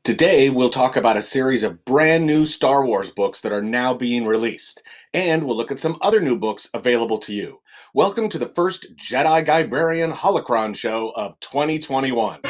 Today, we'll talk about a series of brand new Star Wars books that are now being released, and we'll look at some other new books available to you. Welcome to the first Jedi Guybrarian Holocron show of 2021.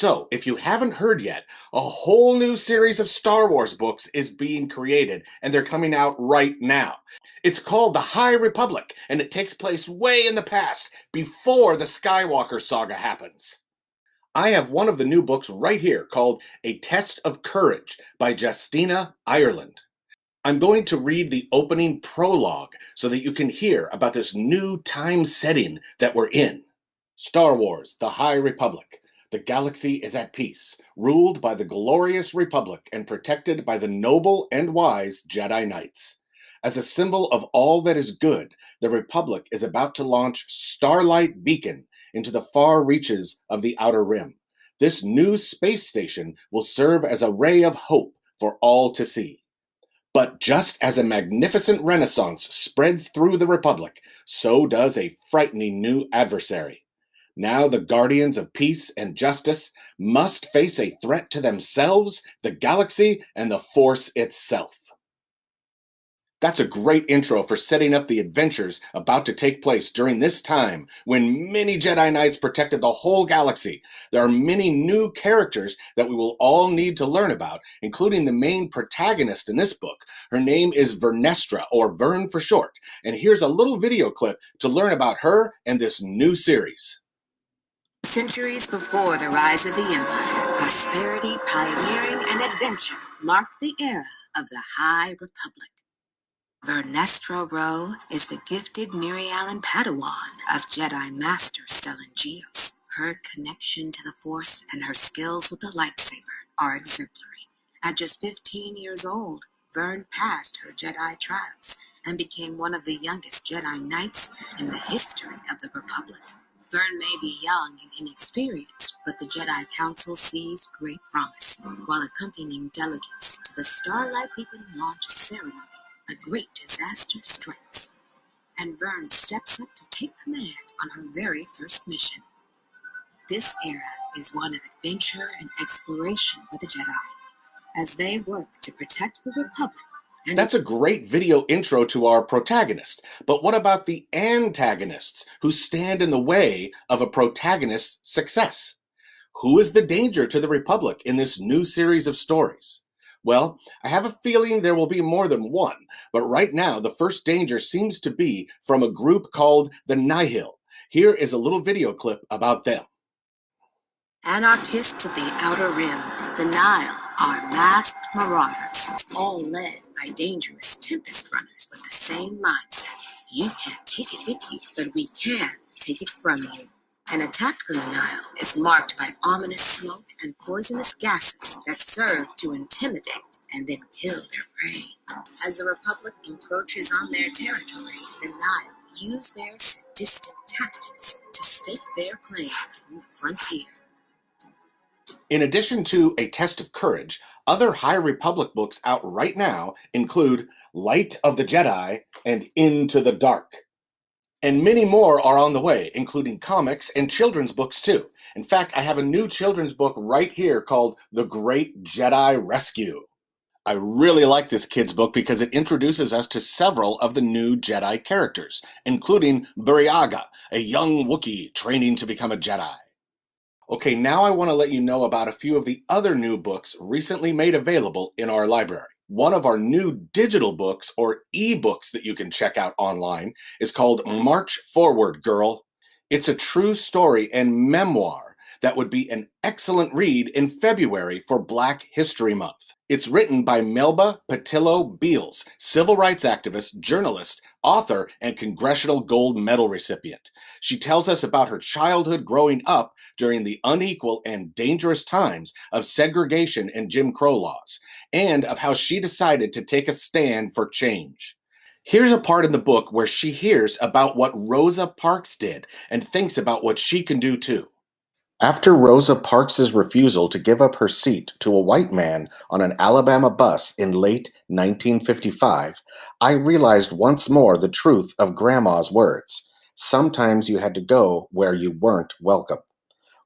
So, if you haven't heard yet, a whole new series of Star Wars books is being created, and they're coming out right now. It's called The High Republic, and it takes place way in the past, before the Skywalker saga happens. I have one of the new books right here called A Test of Courage by Justina Ireland. I'm going to read the opening prologue so that you can hear about this new time setting that we're in. Star Wars, The High Republic. The galaxy is at peace, ruled by the glorious Republic and protected by the noble and wise Jedi Knights. As a symbol of all that is good, the Republic is about to launch Starlight Beacon into the far reaches of the Outer Rim. This new space station will serve as a ray of hope for all to see. But just as a magnificent renaissance spreads through the Republic, so does a frightening new adversary. Now the guardians of peace and justice must face a threat to themselves, the galaxy, and the Force itself. That's a great intro for setting up the adventures about to take place during this time when many Jedi Knights protected the whole galaxy. There are many new characters that we will all need to learn about, including the main protagonist in this book. Her name is Vernestra, or Vern for short, and here's a little video clip to learn about her and this new series. Centuries before the rise of the Empire, prosperity, pioneering, and adventure marked the era of the High Republic. Vernestra Rwoh is the gifted Mirialan Padawan of Jedi Master Stellan Gios. Her connection to the Force and her skills with the lightsaber are exemplary. At just 15 years old, Vern passed her Jedi trials and became one of the youngest Jedi Knights in the history of the Republic. Vern may be young and inexperienced, but the Jedi Council sees great promise. While accompanying delegates to the Starlight Beacon launch ceremony, a great disaster strikes, and Vern steps up to take command on her very first mission. This era is one of adventure and exploration for the Jedi, as they work to protect the Republic. That's a great video intro to our protagonist. But what about the antagonists who stand in the way of a protagonist's success? Who is the danger to the Republic in this new series of stories? Well, I have a feeling there will be more than one, but right now the first danger seems to be from a group called the Nihil. Here is a little video clip about them. Anarchists of the Outer Rim, the Nihil, are masked marauders, all led by dangerous Tempest runners with the same mindset. You can't take it with you, but we can take it from you. An attack from the Nihil is marked by ominous smoke and poisonous gases that serve to intimidate and then kill their prey. As the Republic encroaches on their territory, the Nihil use their sadistic tactics to stake their claim on the frontier. In addition to A Test of Courage, other High Republic books out right now include Light of the Jedi and Into the Dark. And many more are on the way, including comics and children's books too. In fact, I have a new children's book right here called The Great Jedi Rescue. I really like this kids' book because it introduces us to several of the new Jedi characters, including Buriaga, a young Wookiee training to become a Jedi. Okay, now I want to let you know about a few of the other new books recently made available in our library. One of our new digital books, or e-books that you can check out online, is called March Forward, Girl. It's a true story and memoir that would be an excellent read in February for Black History Month. It's written by Melba Patillo Beals, civil rights activist, journalist, author and Congressional Gold Medal recipient. She tells us about her childhood growing up during the unequal and dangerous times of segregation and Jim Crow laws, and of how she decided to take a stand for change. Here's a part in the book where she hears about what Rosa Parks did and thinks about what she can do too. After Rosa Parks's refusal to give up her seat to a white man on an Alabama bus in late 1955, I realized once more the truth of Grandma's words. Sometimes you had to go where you weren't welcome.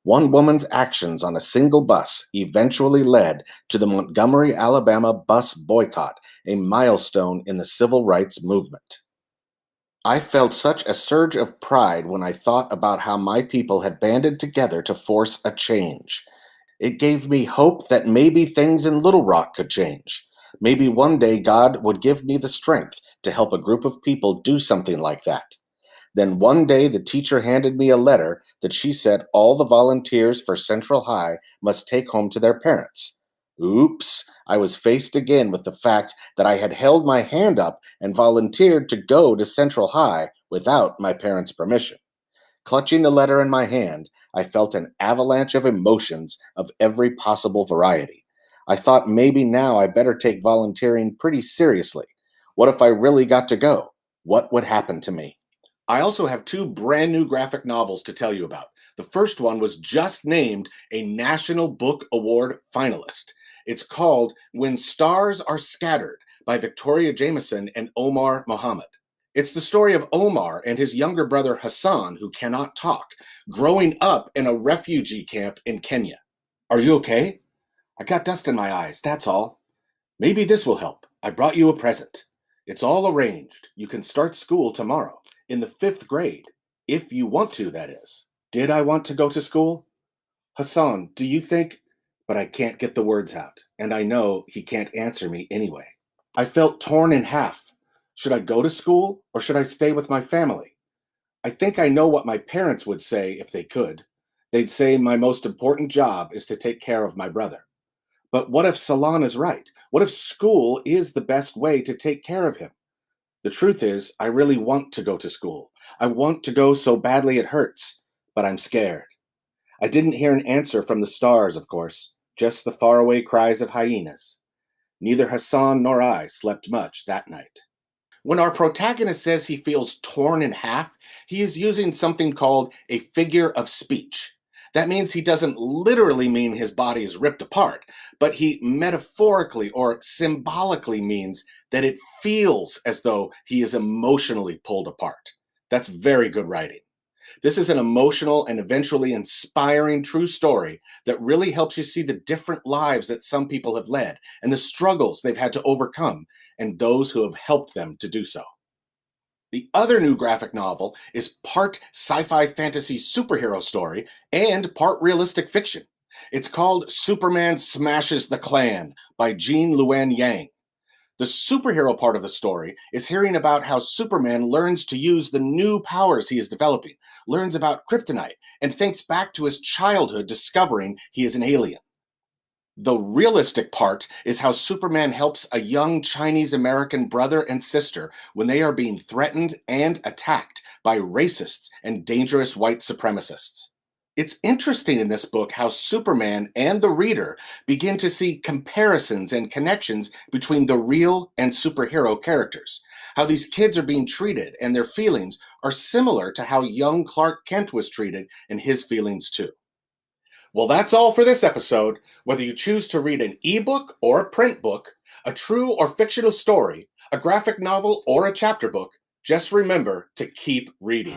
One woman's actions on a single bus eventually led to the Montgomery, Alabama bus boycott, a milestone in the civil rights movement. I felt such a surge of pride when I thought about how my people had banded together to force a change. It gave me hope that maybe things in Little Rock could change. Maybe one day God would give me the strength to help a group of people do something like that. Then one day the teacher handed me a letter that she said all the volunteers for Central High must take home to their parents. Oops, I was faced again with the fact that I had held my hand up and volunteered to go to Central High without my parents' permission. Clutching the letter in my hand, I felt an avalanche of emotions of every possible variety. I thought maybe now I better take volunteering pretty seriously. What if I really got to go? What would happen to me? I also have two brand new graphic novels to tell you about. The first one was just named a National Book Award finalist. It's called When Stars Are Scattered by Victoria Jameson and Omar Mohammed. It's the story of Omar and his younger brother Hassan, who cannot talk, growing up in a refugee camp in Kenya. Are you okay? I got dust in my eyes, that's all. Maybe this will help. I brought you a present. It's all arranged. You can start school tomorrow. In the 5th grade, if you want to, that is. Did I want to go to school? Hassan, do you think? But I can't get the words out, and I know he can't answer me anyway. I felt torn in half. Should I go to school, or should I stay with my family? I think I know what my parents would say if they could. They'd say my most important job is to take care of my brother. But what if Salon is right? What if school is the best way to take care of him? The truth is, I really want to go to school. I want to go so badly it hurts, but I'm scared. I didn't hear an answer from the stars, of course, just the faraway cries of hyenas. Neither Hassan nor I slept much that night. When our protagonist says he feels torn in half, he is using something called a figure of speech. That means he doesn't literally mean his body is ripped apart, but he metaphorically or symbolically means that it feels as though he is emotionally pulled apart. That's very good writing. This is an emotional and eventually inspiring true story that really helps you see the different lives that some people have led and the struggles they've had to overcome and those who have helped them to do so. The other new graphic novel is part sci-fi fantasy superhero story and part realistic fiction. It's called Superman Smashes the Klan by Jean Luen Yang. The superhero part of the story is hearing about how Superman learns to use the new powers he is developing, learns about kryptonite, and thinks back to his childhood discovering he is an alien. The realistic part is how Superman helps a young Chinese-American brother and sister when they are being threatened and attacked by racists and dangerous white supremacists. It's interesting in this book how Superman and the reader begin to see comparisons and connections between the real and superhero characters, how these kids are being treated and their feelings are similar to how young Clark Kent was treated and his feelings too. Well, that's all for this episode. Whether you choose to read an ebook or a print book, a true or fictional story, a graphic novel, or a chapter book, just remember to keep reading.